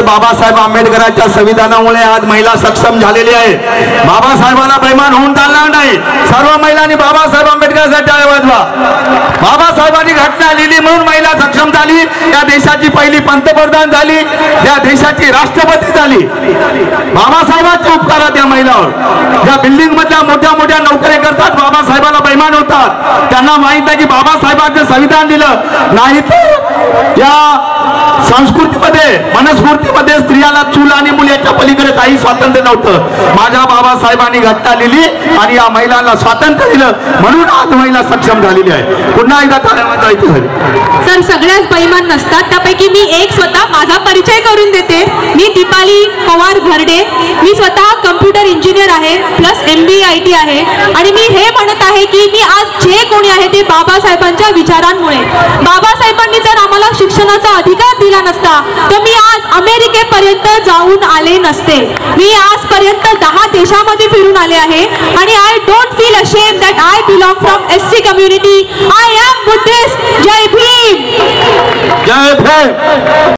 बाबासाहेब आंबेडकरांच्या संविधानामुळे आज महिला सक्षम झालेली आहे। बाबासाहेबांना बेईमान होऊन चालणार नाही। सर्व महिलांनी बाबासाहेब आंबेडकरांसाठी टाळ्या वाजवा। बाबासाहेबांनी घटना लिहिली म्हणून महिला सक्षम झाली, या देशाची पहिली पंतप्रधान झाली, या देशाची राष्ट्रपती झाली। बाबासाहेबांचे उपकार त्या महिलावर, ज्या बिल्डिंग मधल्या मोठ्या मोठ्या नोकऱ्या करतात, बाबासाहेबाला बेईमान होतात। त्यांना माहित आहे की बाबासाहेबांचे संविधान दिलं नाही तर या संस्कृतीमध्ये मनस्फूर्तीमध्ये स्त्रियाला चूल आणि मुलीच्या पलीकडे काही स्वातंत्र्य नव्हतं। माझ्या बाबासाहेबांनी घटना लिहिली आणि या महिलांना स्वातंत्र्य दिलं म्हणून आज महिला सक्षम झालेली आहे। पुन्हा एकदा टाळ्या वाजवायच्या। सर सगळ्याच बेईमान नसतात, त्यापैकी मी एक स्वतः माझा परिचय करून देते। मी दीपाली पवार घरडे, मी स्वतः कम्प्युटर इंजिनियर आहे प्लस MBA IT आहे आणि मी हे म्हणत आहे की मी आज जे कोणी आहे ते बाबासाहेबांच्या विचारांमुळे। बाबासाहेबांनी जर आम्हाला शिक्षणाचा अधिकार दिला नसता तर मी आज अमेरिकेपर्यंत जाऊन आले नसते। मी आजपर्यंत 10 देशामध्ये फिरून आले आहे आणि I don't feel ashamed that I belong from SC community. I am Buddhist. जय भीम। जय भीम।